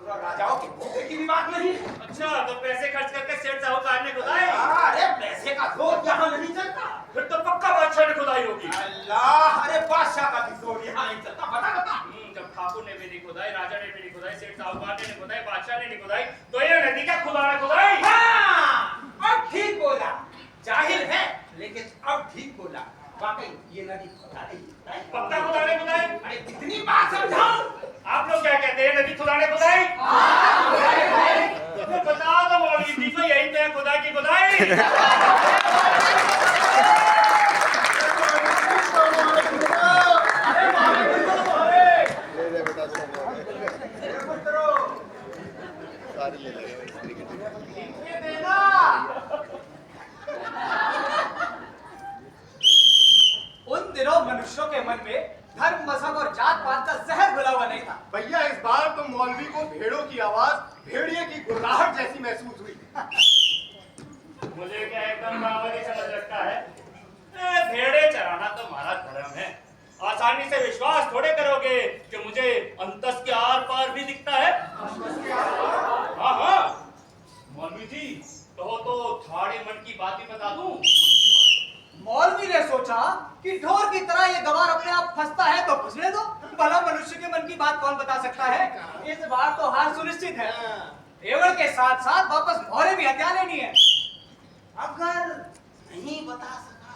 राजाओं के भूखे की भी बात नहीं। अच्छा तो पैसे खर्च करके सेठ साहूकार ने खुदाई? अरे पैसे का जोर यहाँ नहीं चलता। फिर तो पक्का बादशाह ने खुदाई होगी। अल्लाह, अरे बादशाह का भी जोर यहाँ नहीं चलता। बता जब ठाकुर ने भी नहीं खुदाई, राजा ने भी नहीं खुदाई, सेठ साहूकार ने नहीं खुदाई, बादशाह ने नहीं खुदाई, तो ये नदी क्या खुदा ने खुदाई? हाँ, अब ठीक बोला। जाहिर है लेकिन अब ठीक बोला। वाकई ये नदी खुदा ने खुदाई। पक्का खुदा ने खुदाई? अरे कितनी बात समझाऊं? आप लोग क्या कहते हैं, नदी खुदा ने खुदाई? तो बता दो मौलवी जी को, यही तो है खुदा की खुदाई। उन दिनों मनुष्यों के मन में धर्म, मजहब और जात पात का जहर घुला हुआ नहीं था। भैया इस बार तो मौलवी को भेड़ों की आवाज भेड़िए की गुर्राहट जैसी महसूस हुई। मुझे क्या एकदम बराबर ही समझ रखा है। भेड़े चराना तो हमारा धर्म है। आसानी से विश्वास थोड़े करोगे कि मुझे अंतस के आर पार भी दिखता है। हाँ हाँ मौलवी जी कहो तो ठाड़े मन की बात ही बता दूं। मौलवी ने सोचा कि ढोर की तरह ये गवार अपने आप फंसता है तो फंसने दो, भला मनुष्य के मन की बात कौन बता सकता है। इस बार तो हार सुनिश्चित है। रेवड़ के साथ साथ वापस मोहरे भी हत्या लेनी है। अगर नहीं बता सका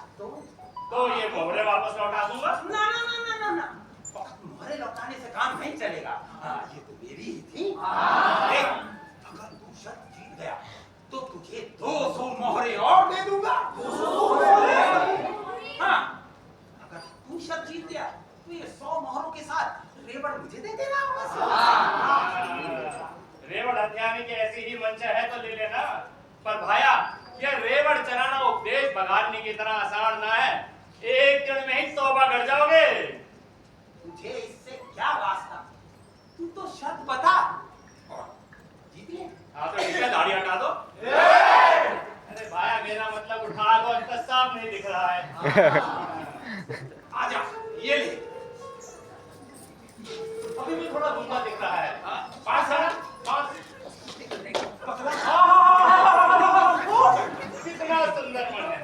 तो ये मोहरे वापस लौटा दूंगा। ना ना ना ना ना ना, मोहरे लौटाने से काम नहीं चलेगा। ये तो मेरी ही थी। देख, अगर तू शर्त जीत गया तो तुझे 200 मोहरे और दे दूंगा। 200 मोहरे? हाँ, अगर तू शर्त जीत गया तो ये 100 मोहरों के साथ रेवड़ मुझे दे देना। रेवड़ हथियाने की ऐसी ही मंशा है तो ले लेना। पर भाया यह रेवड़ चलाना उपदेश बगाड़ने की तरह आसान ना है। एक दिन में ही तौबा कर जाओगे। तुझे इससे क्या वास्ता? तू तो शर्त बता और जीत ले। हाँ तो ठीक है, दाढ़ी हटा दो। अरे भाया मेरा मतलब उठा लो, इतना साफ नहीं दिख रहा है। आजा, ये ले। अभी भी थोड़ा धुंधला दिख रहा है। पास है ना? पास। कितना सुंदर मन है।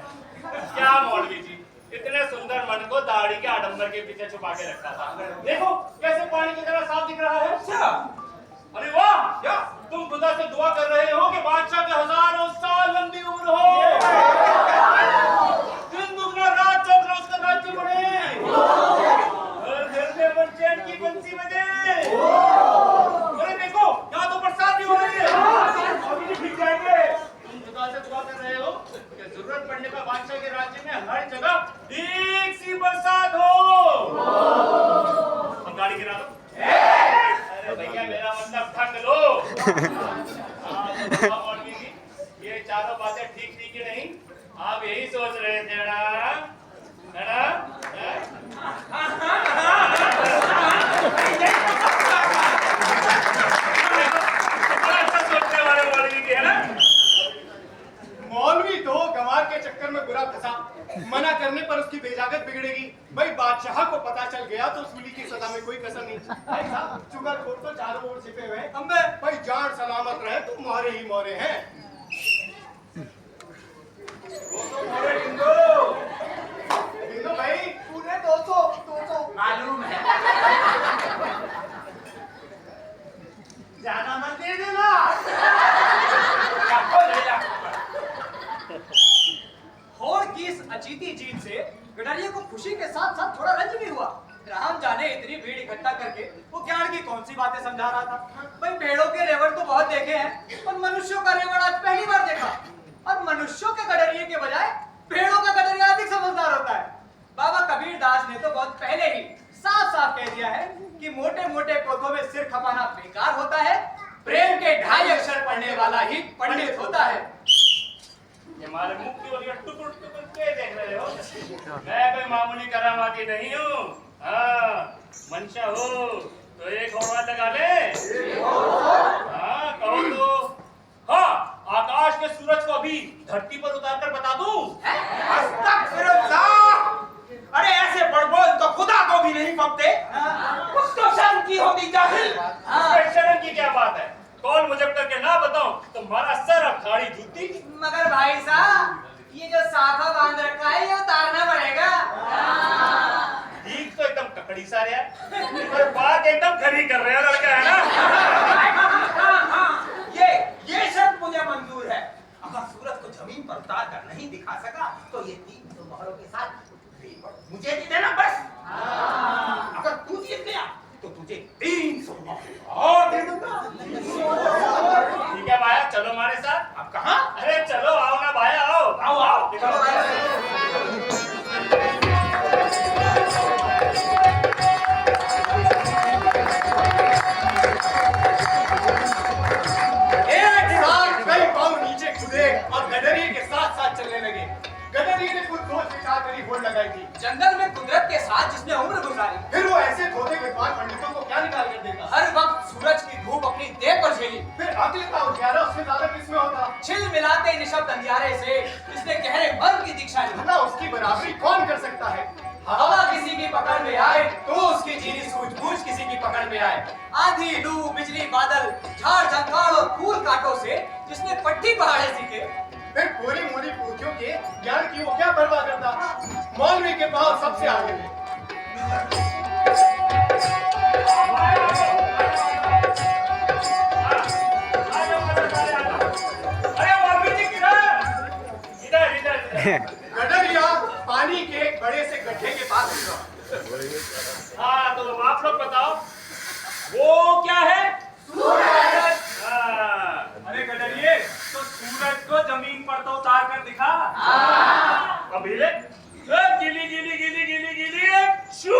क्या मौलवी जी, इतने सुंदर मन को दाढ़ी के आडंबर के पीछे छुपा के रखा था। देखो कैसे पानी की तरह साफ दिख रहा है। अरे वाह, क्या तुम खुदा से दुआ कर रहे हो कि बादशाह के हजारों साल लंबी उम्र हो, दिन दुगना रात चौगना उसका राज्य बढ़े और घर में बच्चन की बंसी बजे। अरे देखो यहाँ तो बरसात भी हो रही है, अभी भी भीग जाएंगे। तुम खुदा से दुआ कर रहे हो कि जरूरत पड़ने पर बादशाह के राज्य में हर जगह एक सी बरसात हो। हम गाड़ी गिरा दो। अरे भैया मेरा मतलब ढक लो। मौलवी जी ये चारों बातें ठीक थी कि नहीं? आप यही सोच रहे थे ना? है ना? अच्छा सोचने वाले मौलवी जी है ना? मौलवी तो गंवार के चक्कर में बुरा फंसा। मना करने पर उसकी बेजागत बिगड़ेगी। भाई बादशाह को पता चल गया तो सूली की सजा में कोई कसर नहीं। भाई साहब चुगलखोर तो चारों ओर छिपे हुए हैं। अम्बे भाई जान सलामत रहे तो मोहरे ही मोहरे हैं। डिंगो भाई पूरे 200 मालूम है। ज्यादा मत दे देना। होड़ की इस अजीती जीत से गडरिये को खुशी के साथ साथ थोड़ा रंज भी हुआ। राम जाने इतनी भीड़ इकट्ठा करके वो ज्ञान की कौन सी बातें समझा रहा था। भाई भेड़ों के रेवड़ तो बहुत देखे हैं, पर मनुष्यों का रेवड़ आज पहली बार देखा। और मनुष्यों के गडरिये के बजाय भेड़ों का गडरिया अधिक समझदार होता है। बाबा कबीर दास ने तो बहुत पहले ही साफ साफ कह दिया है कि मोटे मोटे पोथों में सिर खपाना बेकार होता है, प्रेम के 2.5 अक्षर पढ़ने वाला ही पंडित होता है। हमारे मुख की ओर टुकुर टुकुर के देख रहे हो। मैं कोई मामूली करामाती नहीं हूँ। हाँ मंशा हो तो एक और लगा ले। हाँ कहो तो। हाँ आकाश के सूरज को अभी धरती पर उतार कर बता दूं। अरे ऐसे बड़बोल तो खुदा को भी नहीं पकते। कुछ तो शर्म की होगी जाहिल। शर्म की क्या बात है? कॉल मुझे करके ना बताऊं तो मारा सर और खाड़ी जूती। मगर भाई साहब ये जो साफा बांध रखा है ये उतारना पड़ेगा। ठीक तो एकदम ककड़ी सा रहा है पर बात एकदम खरी कर रहे हैं लड़का है ना। हाँ, ये शर्त मुझे मंजूर है। अगर सूरज को जमीन पर उतार कर नहीं दिखा सका तो ये 300 मोहरों के साथ मुझे दे देना बस। अगर तू जीत गया तो तुझे 300 मोहर और दे दूंगा। ठीक है भाया चलो हमारे साथ। अब कहाँ? अरे चलो आओ ना भाया आओ आओ आओ। चलो एक साथ कई पाँव नीचे कूदे और गडरिये के साथ साथ चलने लगे। गडरिये ने कुछ सोच विचार करी होड़ लगाई थी। जंगल में कुदरत के साथ जिसने उम्र गुजारी, फिर वो ऐसे धोते विद्वान पंडितों को क्या निकाल कर देगा। हर वक्त सूरज की धूप अपनी देह पर झेली, फिर अक्ल का उजियारा उससे ज्यादा किसमें होता। छिल मिलाते निशब्द अंधियारे से जिसने गहरे मन की दीक्षा ली। भला उसकी बराबरी कौन कर सकता है। हवा किसी की पकड़ में आए तो उसकी जीनी सूझबूझ किसी की पकड़ में आए। आंधी, लू, बिजली, बादल, झाड़ झंकार और फूल कांटों से जिसने पट्टी पहाड़े सीखे। फिर पूरी मोरी पोथियों के ज्ञान की वो क्या परवाह करता। मौलवी के पाँव सबसे आगे थे। अरे मौलवी जी किधर? इधर इधर। गडरिया पानी के एक बड़े से गड्ढे के पास रुका। हाँ तो आप लोग बताओ वो क्या है? सूरज। हाँ। अरे गडरिये तो सूरज को जमीन पर तो उतार कर दिखा। अभी ले गीली गीली गीली गीली गीली शू।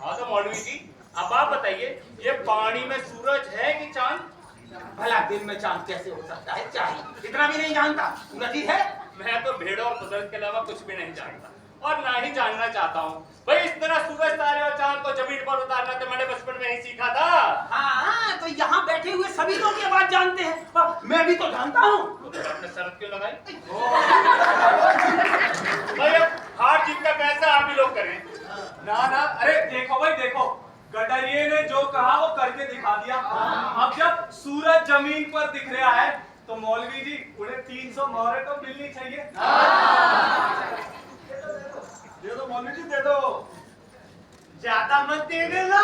हाँ तो मौलवी जी अब आप बताइए ये पानी में सूरज है कि चांद? भला दिन में चांद कैसे हो सकता है? चाहिए इतना भी नहीं जानता। सूरज ही है। मैं तो भेड़ों और कुदरत के अलावा कुछ भी नहीं जानता और ना ही जानना चाहता हूँ। भाई इस तरह सूरज तारे और चांद को जमीन पर उतारना तो मैंने बचपन में ही सीखा था। हाँ तो यहाँ बैठे हुए सभी लोग ये बात जानते हैं और मैं भी तो जानता हूँ। तो आपने शर्त क्यों लगाई? भाई अब हार जीत का फैसला आप ही लोग करें। ना ना अरे देखो भाई देखो, गडरिये ने जो कहा वो करके दिखा दिया। अब जब सूरज जमीन पर दिख रहा है तो मौलवी जी उन्हें 300 मोहरें तो मिलनी चाहिए। दे दो मौलवी जी दे दो। ज्यादा मत दे देना।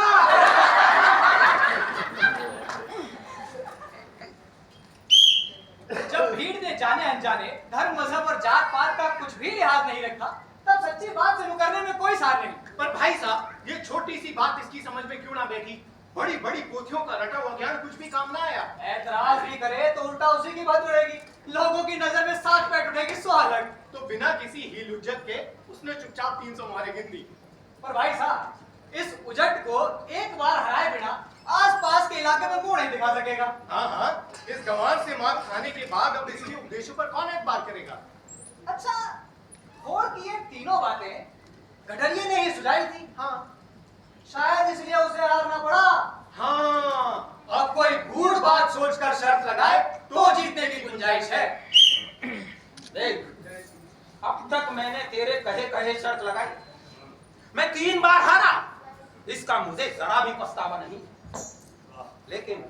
जब भीड़ ने जाने अनजाने धर्म, मजहब और जात पात का कुछ भी लिहाज नहीं रखा तब सच्ची बात से मुकरने में कोई सार नहीं। पर भाई साहब ये छोटी सी बात इसकी समझ में क्यों ना बैठी। बड़ी बड़ी पोथियों का रटा हुआ ज्ञान कुछ भी काम ना आया। ऐतराज भी करे तो उल्टा उसी की बात उड़ेगी। लोगों की नजर में साथ पैट उठेगी सो अलग। तो बिना किसी हील उज्जत के उसने चुपचाप 300 मोहरें गिन दी। पर भाई साहब इस उजट को एक बार हराए बिना आसपास के इलाके में मुंह नहीं दिखा सकेगा। हाँ हाँ इस गंवार से मार खाने के बाद अब इसके उपदेशों पर कौन एतबार करेगा। अच्छा होड़ की ये तीनों बातें गडरिये ने ही सुझाई थी। हाँ शायद इसलिए उसे हारना पड़ा। हाँ अब कोई गूढ़ बात सोचकर शर्त लगाए तो जीतने की गुंजाइश है। देख अब तक मैंने तेरे कहे कहे शर्त लगाई, मैं 3 बार हारा। इसका मुझे जरा भी पछतावा नहीं। लेकिन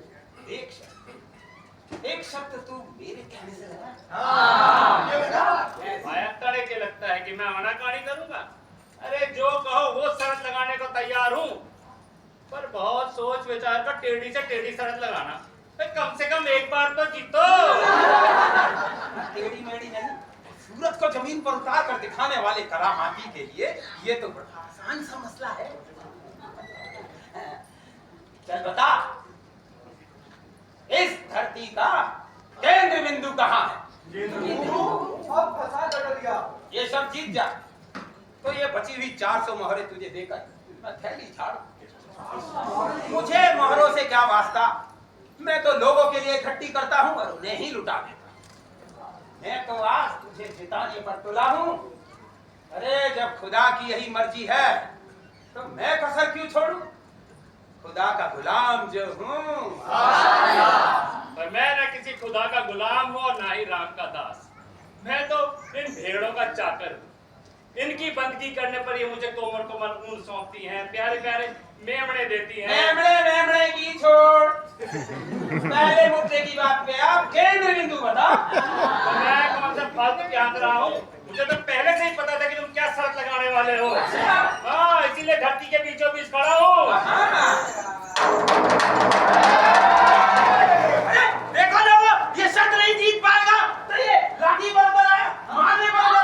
एक शर्त तू मेरे कहने से लगा। ये बता। भाया तड़े के लगता है कि मैं मनाकारी करूंगा। अरे जो कहो वो शर्त लगाने को तैयार हूँ पर बहुत सोच विचार कर टेढ़ी से टेढ़ी शर्त लगाना। कम से कम एक बार तो जीतो। टेढ़ी मेढ़ी नहीं, सूरज को जमीन पर उतार कर दिखाने वाले करामाती के लिए ये तो बड़ा आसान सा मसला है। चल बता इस धरती का केंद्र बिंदु कहाँ है? अब फंसा गडरिया। ये सब जीत जा तो ये बची हुई 400 मोहरें तुझे देकर मैं थैली झाड़ू। मुझे मोहरों से क्या वास्ता, मैं तो लोगों के लिए इकट्ठी करता हूँ और उन्हें ही लुटा देता। मैं तो आज तुझे जिताने पर तुला हूँ। अरे जब खुदा की यही मर्जी है तो मैं कसर क्यों छोड़ूं? खुदा का गुलाम जो हूँ। पर मैं न किसी खुदा का गुलाम हूँ और ना ही राम का दास। मैं तो इन भेड़ों का चाकर हूँ। इनकी बंदगी करने पर ये मुझे कोमल कोमल ऊन सौंपती हैं, प्यारे प्यारे मेमने देती हैं। मेमने की छोड़ पहले मुद्दे की बात पे आप केंद्र बिंदु बता। तो मैं कौन सा फालतू ध्यान रहा हूँ, मुझे तो पहले से ही पता था कि तुम क्या शर्त लगाने वाले हो। हाँ, इसीलिए धरती के बीचों बीच खड़ा हूँ। अरे देखो ना, वो ये शर्त नहीं जीत पाएगा तो ये लाठी बंद है, मारने बंद है।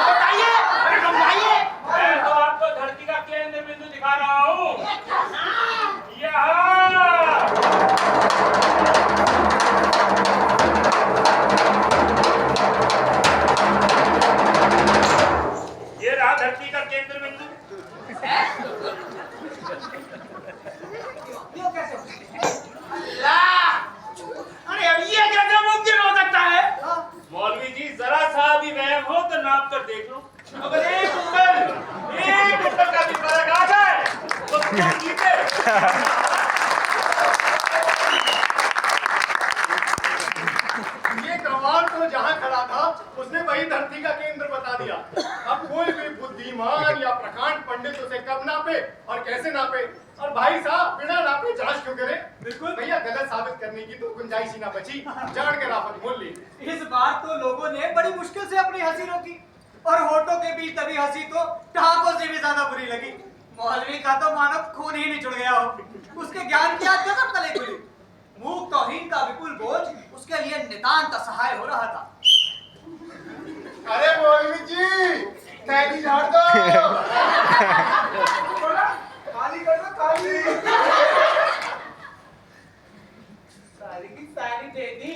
बताइए, अरे समझाइए। मैं तो आपको धरती का केंद्र बिंदु दिखा रहा हूँ। यहाँ ये रहा धरती का केंद्र बिंदु। क्यों कैसे? अल्लाह, अरे अब ये कैसे मुमकिन हो सकता है? मौलवी जी, जरा सा भी वहम हो तो नाप कर देख लो। अगर एक ऊपर का भी फर्क आ जाए तो तुम जीते। ये गंवार तो जहाँ खड़ा था उसने वही धरती का केंद्र बता दिया। अब कोई भी बुद्धिमान या प्रकांड पंडित उसे कब नापे और कैसे नापे, और भाई साहब बिना नापे जांच क्यों करे? बिल्कुल भैया, गलत साबित करने की तो गुंजाइश ही ना बची। जान कर आफत मोल ली। इस बार तो लोगों ने बड़ी मुश्किल से अपनी हंसी रोकी, और होठों के बीच तभी हंसी तो ठहाकों से भी ज्यादा बुरी लगी। मौलवी का तो मानो खून ही निचुड़ गया हो। उसके ज्ञान की आज गजब तले खुली। मूक तौहीन का विपुल बोझ उसके लिए नितांत असहाय हो रहा था। अरे मौलवी जी, थैली झाड़ दो। खाली कर दो, खाली। सारी की सारी दे दी।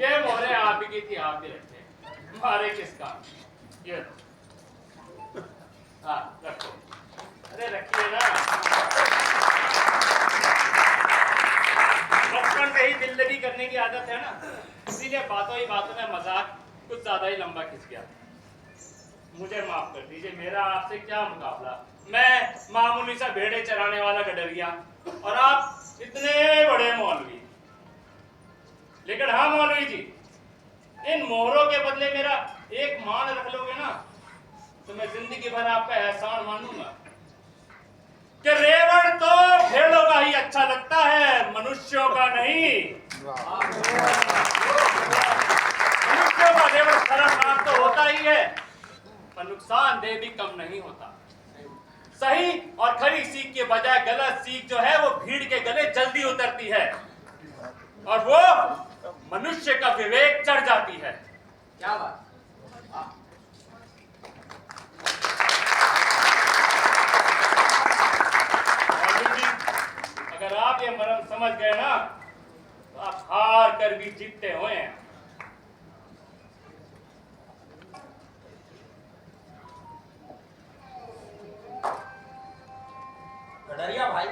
ये मोहरे आप ही की थी, आप ही रखे। मारे किसका? ये लो। हाँ, रखो। अरे रखिए ना। बचपन से ही दिल्लगी करने की आदत है ना, इसीलिए बातों ही बातों में मजाक कुछ ज्यादा ही लंबा खिंच गया। मुझे माफ कर दीजिए, मेरा आपसे क्या मुकाबला। मैं मामूली सा भेड़े चराने वाला गडरिया और आप इतने बड़े मौलवी। लेकिन हाँ मौलवी जी, इन मोहरों के बदले मेरा एक मान रख लोगे ना, तो मैं जिंदगी भर आपका एहसान मानूंगा कि रेवड़ तो भेड़ों का ही अच्छा लगता है, मनुष्यों का नहीं। मनुष्यों का रेवड़ खतरनाक तो होता ही है, पर नुकसानदेह भी कम नहीं होता। सही और खरी सीख के बजाय गलत सीख जो है वो भीड़ के गले जल्दी उतरती है, और वो मनुष्य का विवेक चढ़ जाती है। क्या बात? अगर आप ये मर्म समझ गए ना, तो आप हार कर भी जीतते हुए हैं। गडरिया भाई,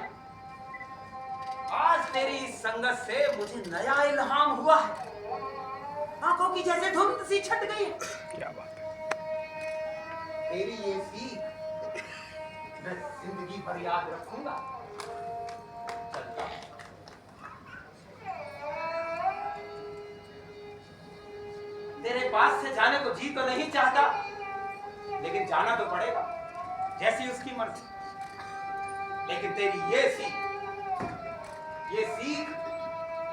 आज तेरी इस संगत से मुझे नया इल्हाम हुआ है। आंखों की जैसे धुंध सी छट गई है। क्या बात है। तेरी ये सीख मैं जिंदगी भर याद रखूंगा। चलता हूं। तेरे पास से जाने को जी तो नहीं चाहता, लेकिन जाना तो पड़ेगा, जैसी उसकी मर्जी। लेकिन तेरी ये सीख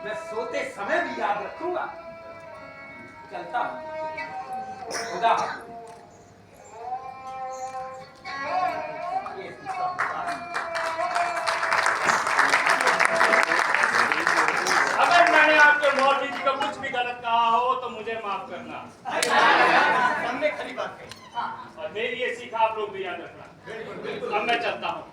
मैं सोते समय भी याद रखूंगा। चलता हूं। खुदा हाफिज़। अगर मैंने आपके मौलवी जी को कुछ भी गलत कहा हो तो मुझे माफ करना, हमने खरी बात कही। और मेरी ये सीख आप लोग भी याद रखना। अब मैं चलता हूँ।